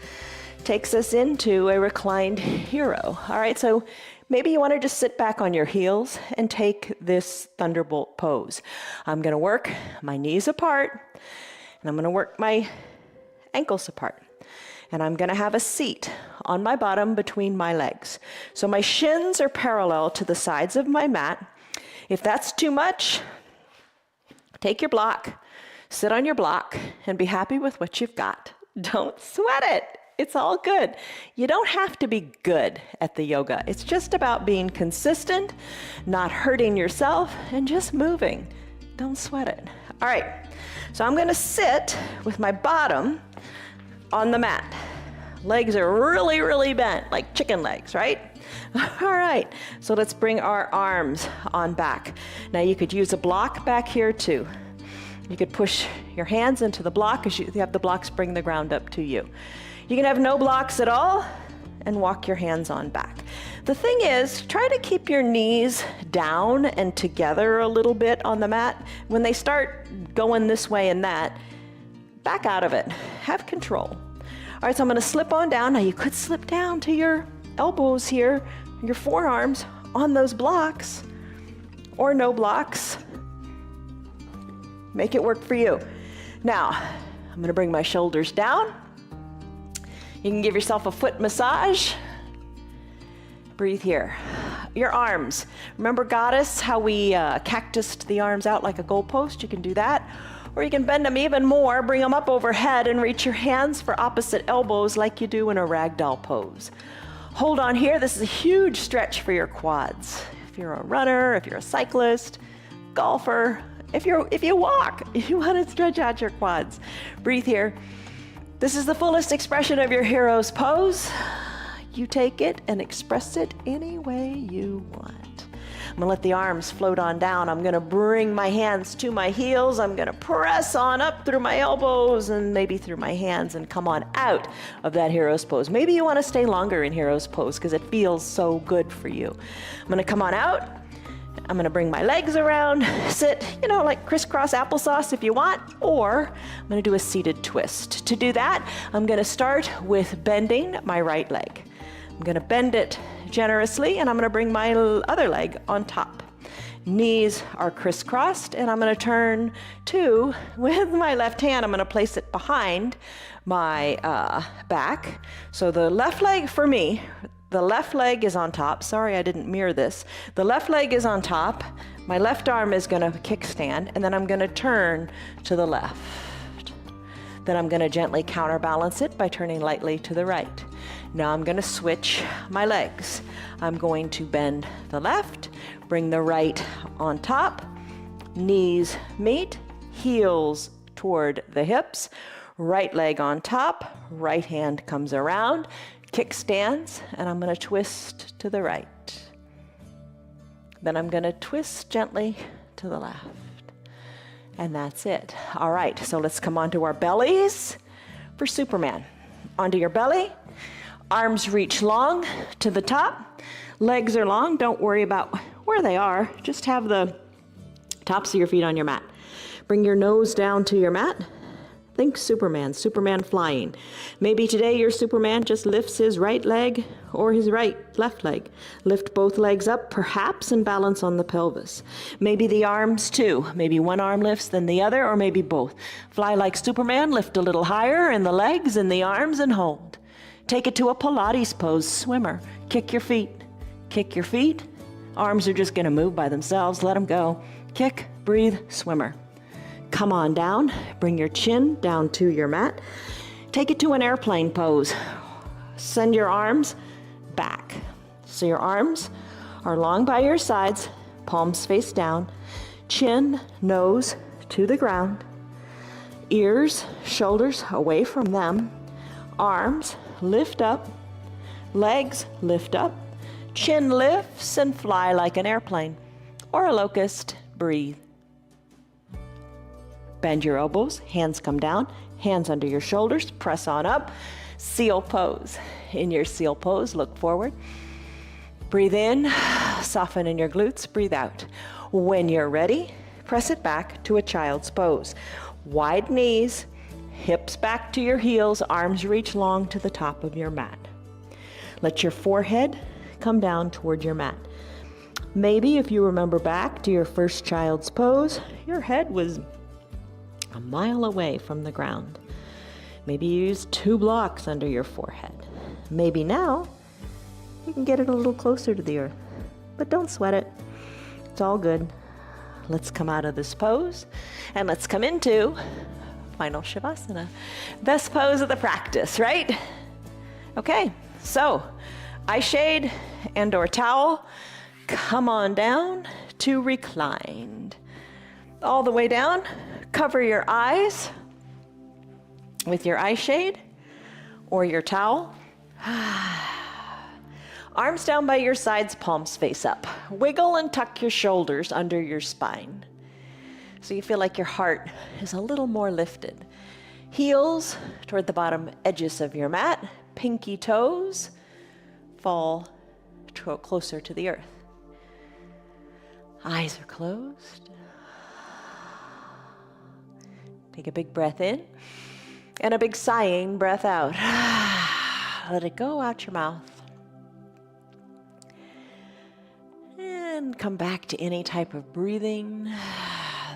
takes us into a reclined hero. All right, so maybe you want to just sit back on your heels and take this thunderbolt pose. I'm going to work my knees apart, and I'm going to work my ankles apart. And I'm going to have a seat on my bottom between my legs. So my shins are parallel to the sides of my mat. If that's too much, take your block, sit on your block, and be happy with what you've got. Don't sweat it. It's all good. You don't have to be good at the yoga. It's just about being consistent, not hurting yourself, and just moving. Don't sweat it. All right, so I'm gonna sit with my bottom on the mat. Legs are really, really bent, like chicken legs, right? All right, so let's bring our arms on back. Now you could use a block back here too. You could push your hands into the block as you have the blocks bring the ground up to you. You can have no blocks at all and walk your hands on back. The thing is, try to keep your knees down and together a little bit on the mat. When they start going this way and that, back out of it. Have control. All right, so I'm going to slip on down. Now you could slip down to your elbows here, your forearms on those blocks, or no blocks. Make it work for you. Now, I'm going to bring my shoulders down. You can give yourself a foot massage. Breathe here. Your arms. Remember Goddess, how we cactused the arms out like a goalpost? You can do that. Or you can bend them even more, bring them up overhead, and reach your hands for opposite elbows like you do in a ragdoll pose. Hold on here. This is a huge stretch for your quads. If you're a runner, if you're a cyclist, golfer, if you walk, you want to stretch out your quads. Breathe here. This is the fullest expression of your hero's pose. You take it and express it any way you want. I'm gonna let the arms float on down. I'm gonna bring my hands to my heels. I'm gonna press on up through my elbows and maybe through my hands and come on out of that hero's pose. Maybe you wanna stay longer in hero's pose because it feels so good for you. I'm gonna come on out. I'm gonna bring my legs around, sit, like crisscross applesauce if you want, or I'm gonna do a seated twist. To do that, I'm gonna start with bending my right leg. I'm gonna bend it generously, and I'm going to bring my other leg on top. Knees are crisscrossed, and I'm going to turn to, with my left hand, I'm going to place it behind my back. So the left leg for me, the left leg is on top. Sorry, I didn't mirror this. The left leg is on top. My left arm is going to kickstand, and then I'm going to turn to the left. Then I'm going to gently counterbalance it by turning lightly to the right. Now I'm going to switch my legs. I'm going to bend the left, bring the right on top, knees meet, heels toward the hips, right leg on top, right hand comes around, kickstands, and I'm going to twist to the right. Then I'm going to twist gently to the left. And that's it. All right, so let's come onto our bellies for Superman. Onto your belly. Arms reach long to the top. Legs are long. Don't worry about where they are. Just have the tops of your feet on your mat. Bring your nose down to your mat. Think Superman, Superman flying. Maybe today your Superman just lifts his right leg or his left leg. Lift both legs up, perhaps, and balance on the pelvis. Maybe the arms too. Maybe one arm lifts than the other, or maybe both. Fly like Superman, lift a little higher in the legs and the arms and hold. Take it to a Pilates pose, swimmer. Kick your feet. Kick your feet. Arms are just gonna move by themselves, let them go. Kick, breathe, swimmer. Come on down, bring your chin down to your mat. Take it to an airplane pose. Send your arms back. So your arms are long by your sides, palms face down, chin, nose to the ground, ears, shoulders away from them, arms lift up, legs lift up, chin lifts and fly like an airplane or a locust, breathe. Bend your elbows, hands come down, hands under your shoulders, press on up. Seal pose. In your seal pose, look forward. Breathe in, soften in your glutes, breathe out. When you're ready, press it back to a child's pose. Wide knees, hips back to your heels, arms reach long to the top of your mat. Let your forehead come down toward your mat. Maybe if you remember back to your first child's pose, your head was a mile away from the ground. Maybe you used 2 blocks under your forehead. Maybe now you can get it a little closer to the earth, but don't sweat it. It's all good. Let's come out of this pose and let's come into final Shavasana. Best pose of the practice, right? Okay, so eye shade and or towel. Come on down to reclined. All the way down. Cover your eyes with your eye shade or your towel. Arms down by your sides, palms face up. Wiggle and tuck your shoulders under your spine. So you feel like your heart is a little more lifted. Heels toward the bottom edges of your mat. Pinky toes fall closer to the earth. Eyes are closed. Take a big breath in and a big sighing breath out. Let it go out your mouth. And come back to any type of breathing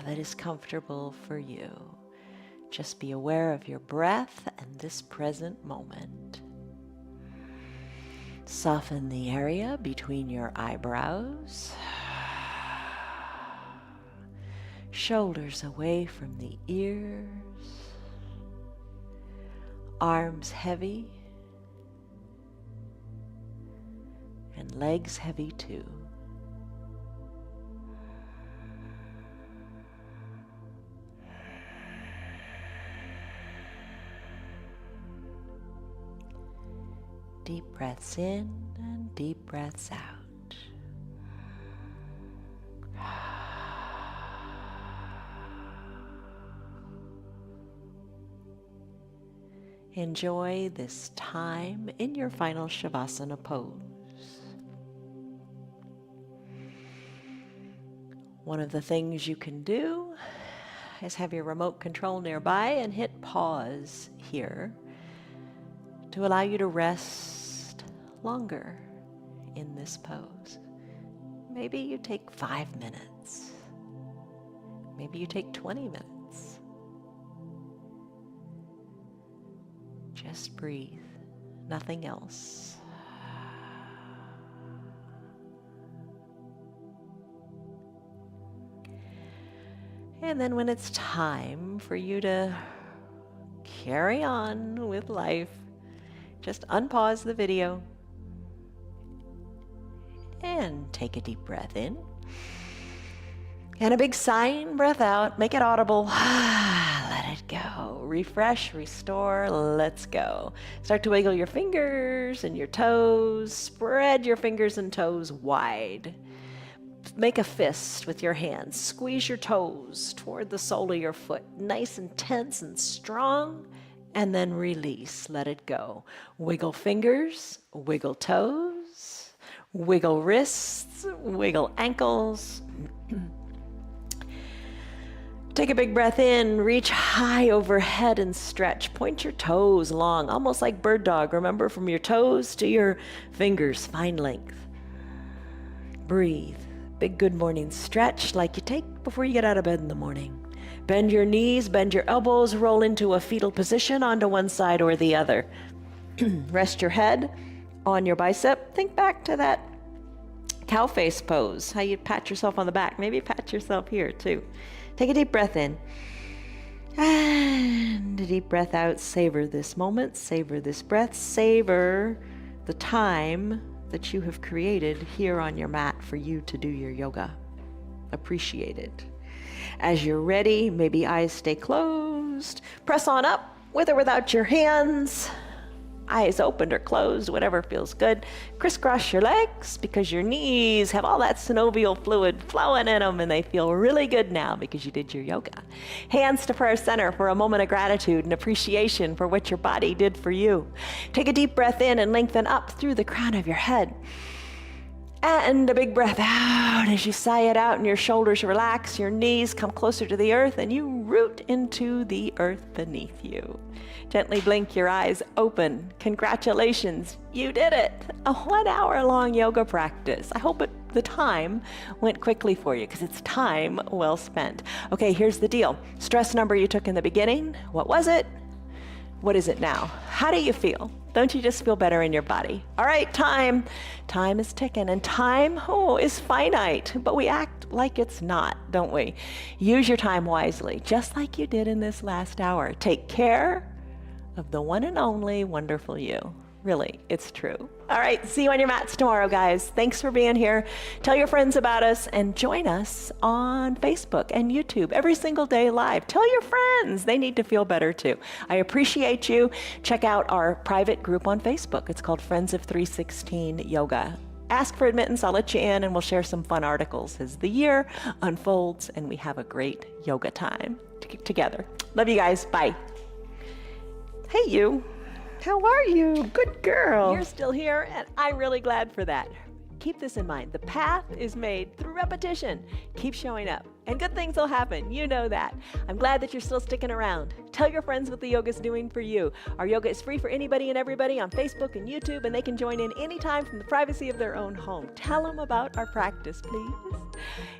that is comfortable for you. Just be aware of your breath and this present moment. Soften the area between your eyebrows. Shoulders away from the ears, arms heavy, and legs heavy too. Deep breaths in and deep breaths out. Enjoy this time in your final Shavasana pose. One of the things you can do is have your remote control nearby and hit pause here to allow you to rest longer in this pose. Maybe you take 5 minutes. Maybe you take 20 minutes. Just breathe, nothing else. And then when it's time for you to carry on with life, just unpause the video and take a deep breath in. And a big sighing breath out. Make it audible. Let it go. Refresh, restore, let's go. Start to wiggle your fingers and your toes. Spread your fingers and toes wide. Make a fist with your hands. Squeeze your toes toward the sole of your foot. Nice and tense and strong. And then release. Let it go. Wiggle fingers, wiggle toes, wiggle wrists, wiggle ankles. Take a big breath in, reach high overhead and stretch. Point your toes long, almost like bird dog. Remember, from your toes to your fingers, find length. Breathe. Big good morning stretch like you take before you get out of bed in the morning. Bend your knees, bend your elbows, roll into a fetal position onto one side or the other. Rest your head on your bicep. Think back to that cow face pose, how you pat yourself on the back. Maybe pat yourself here too. Take a deep breath in. And a deep breath out. Savor this moment, savor this breath, savor the time that you have created here on your mat for you to do your yoga. Appreciate it. As you're ready, maybe eyes stay closed. Press on up with or without your hands. Eyes opened or closed, whatever feels good. Crisscross your legs because your knees have all that synovial fluid flowing in them and they feel really good now because you did your yoga. Hands to prayer center for a moment of gratitude and appreciation for what your body did for you. Take a deep breath in and lengthen up through the crown of your head. And a big breath out as you sigh it out and your shoulders relax, your knees come closer to the earth and you root into the earth beneath you. Gently blink your eyes open. Congratulations, you did it. A 1 hour long yoga practice. I hope the time went quickly for you because it's time well spent. Okay, here's the deal. Stress number you took in the beginning, what was it? What is it now? How do you feel? Don't you just feel better in your body? All right, time. Time is ticking and time, is finite, but we act like it's not, don't we? Use your time wisely, just like you did in this last hour. Take care of the one and only wonderful you. Really, it's true. All right, see you on your mats tomorrow, guys. Thanks for being here. Tell your friends about us and join us on Facebook and YouTube every single day live. Tell your friends. They need to feel better too. I appreciate you. Check out our private group on Facebook. It's called Friends of 316 Yoga. Ask for admittance. I'll let you in and we'll share some fun articles as the year unfolds and we have a great yoga time together. Love you guys. Bye. Hey, you. How are you? Good girl. You're still here, and I'm really glad for that. Keep this in mind. The path is made through repetition. Keep showing up, and good things will happen. You know that. I'm glad that you're still sticking around. Tell your friends what the yoga's doing for you. Our yoga is free for anybody and everybody on Facebook and YouTube, and they can join in anytime from the privacy of their own home. Tell them about our practice, please.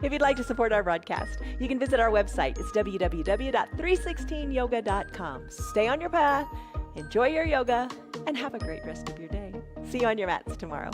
If you'd like to support our broadcast, you can visit our website. It's www.316yoga.com. Stay on your path. Enjoy your yoga and have a great rest of your day. See you on your mats tomorrow.